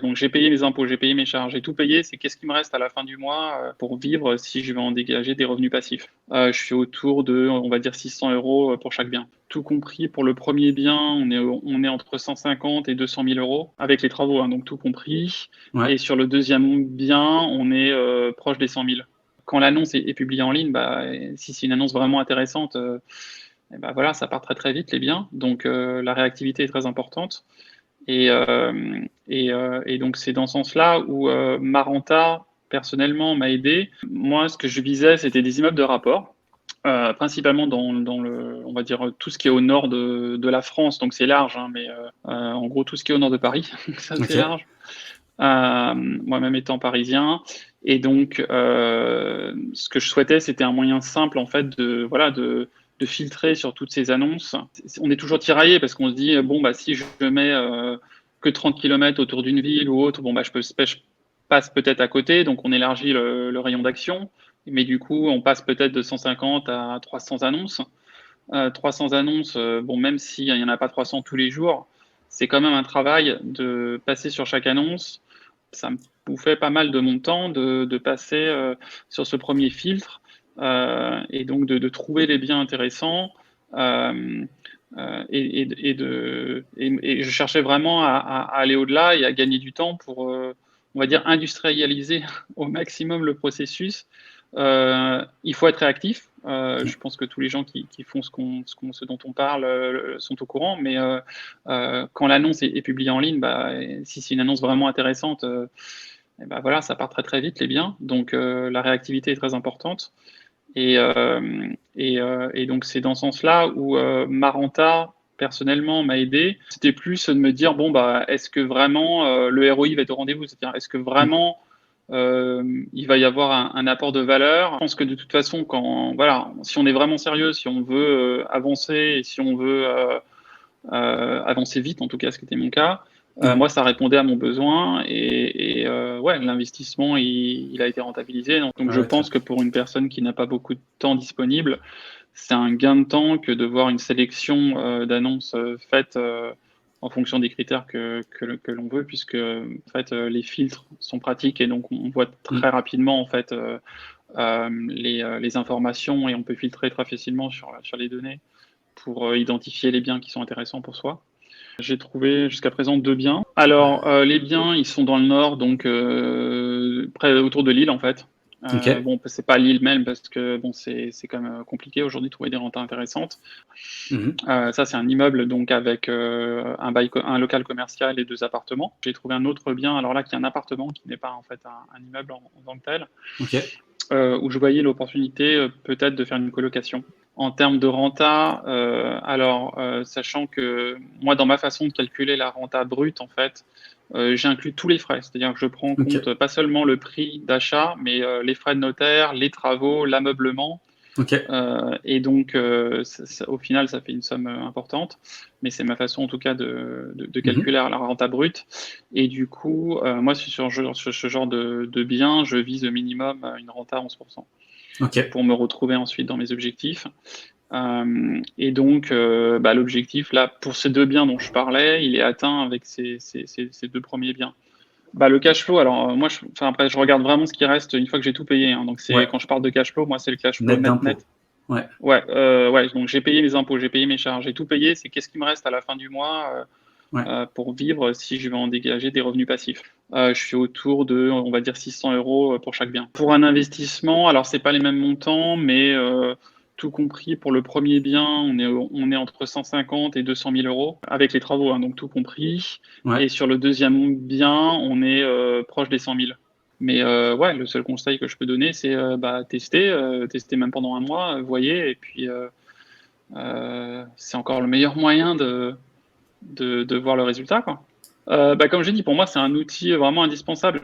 Donc j'ai payé mes impôts, j'ai payé mes charges, j'ai tout payé. C'est qu'est-ce qui me reste à la fin du mois pour vivre si je veux en dégager des revenus passifs. Je suis autour de, on va dire, 600 euros pour chaque bien. Tout compris, pour le premier bien, on est entre 150 et 200 000 euros avec les travaux, hein, donc tout compris. Ouais. Et sur le deuxième bien, on est proche des 100 000. Quand l'annonce est publiée en ligne, bah, si c'est une annonce vraiment intéressante, et bah voilà, ça part très très vite les biens. Donc la réactivité est très importante. Et, et donc, c'est dans ce sens-là où Maranta, personnellement, m'a aidé. Moi, ce que je visais, c'était des immeubles de rapport, principalement dans le, on va dire, tout ce qui est au nord de la France. Donc, c'est large, hein, mais en gros, tout ce qui est au nord de Paris, c'est assez Ok. large. Moi-même étant parisien. Et donc, ce que je souhaitais, c'était un moyen simple, en fait, voilà, de filtrer sur toutes ces annonces. On est toujours tiraillé parce qu'on se dit, bon, bah, si je mets que 30 km autour d'une ville ou autre, bon, bah, je passe peut-être à côté, donc on élargit le rayon d'action. Mais du coup, on passe peut-être de 150 à 300 annonces. 300 annonces, bon, même s'il n'y en a pas 300 tous les jours, c'est quand même un travail de passer sur chaque annonce. Ça me bouffait pas mal de mon temps de passer sur ce premier filtre et donc de trouver les biens intéressants. euh, et je cherchais vraiment à aller au-delà et à gagner du temps pour, on va dire, industrialiser au maximum le processus. Il faut être réactif. Je pense que tous les gens qui font ce dont on parle sont au courant, mais quand l'annonce est publiée en ligne, bah, si c'est une annonce vraiment intéressante, et bah, voilà, ça part très très vite les biens. Donc la réactivité est très importante. Et, et donc, c'est dans ce sens-là où Maranta, personnellement, m'a aidé. C'était plus de me dire, bon, bah, est-ce que vraiment le ROI va être au rendez-vous? C'est-à-dire, est-ce que vraiment il va y avoir un apport de valeur? Je pense que de toute façon, voilà, si on est vraiment sérieux, si on veut avancer et si on veut avancer vite, en tout cas, ce qui était mon cas. Ouais. Moi, ça répondait à mon besoin et ouais, l'investissement, il a été rentabilisé. Donc, Ah je ouais, pense que pour une personne qui n'a pas beaucoup de temps disponible, c'est un gain de temps que de voir une sélection d'annonces faites en fonction des critères que l'on veut, puisque en fait, les filtres sont pratiques et donc on voit Mm. très rapidement en fait les informations et on peut filtrer très facilement sur les données pour identifier les biens qui sont intéressants pour soi. J'ai trouvé jusqu'à présent 2 biens. Alors, les biens, ils sont dans le nord, donc près autour de Lille, en fait. Ok. Bon, c'est pas Lille même parce que bon, c'est quand même compliqué aujourd'hui de trouver des rentes intéressantes. Mhm. Ça, c'est un immeuble donc avec un local commercial et 2 appartements. J'ai trouvé un autre bien, alors là, qui est un appartement, qui n'est pas en fait un immeuble en tant que tel, Ok. où je voyais l'opportunité peut-être de faire une colocation. En termes de renta, alors sachant que moi, dans ma façon de calculer la renta brute, en fait, j'inclus tous les frais, c'est-à-dire que je prends en Ok. compte pas seulement le prix d'achat, mais les frais de notaire, les travaux, l'ameublement, Ok. et donc au final, ça fait une somme importante, mais c'est ma façon en tout cas de Mhm. calculer la renta brute. Et du coup, moi, sur ce genre de bien, je vise au minimum une renta à 11% Ok. pour me retrouver ensuite dans mes objectifs. Et donc, bah, l'objectif, là, pour ces 2 biens dont je parlais, il est atteint avec ces 2 premiers biens. Bah, le cash flow, alors moi, enfin, après, je regarde vraiment ce qui reste une fois que j'ai tout payé, hein. Donc, Ouais. quand je parle de cash flow, moi, c'est le cash flow Net net d'impôt. net. Ouais. Ouais, ouais, donc j'ai payé mes impôts, j'ai payé mes charges, j'ai tout payé. C'est qu'est-ce qui me reste à la fin du mois Ouais. pour vivre si je veux en dégager des revenus passifs. Je suis autour de, on va dire, 600 euros pour chaque bien. Pour un investissement, alors c'est pas les mêmes montants, mais tout compris, pour le premier bien, on est entre 150 et 200 000 euros avec les travaux, hein, donc tout compris. Ouais. Et sur le deuxième bien, on est proche des 100 000. Mais ouais, le seul conseil que je peux donner, c'est bah, tester même pendant un mois, voyez, et puis c'est encore le meilleur moyen de voir le résultat, quoi. Bah, comme j'ai dit, pour moi, c'est un outil vraiment indispensable.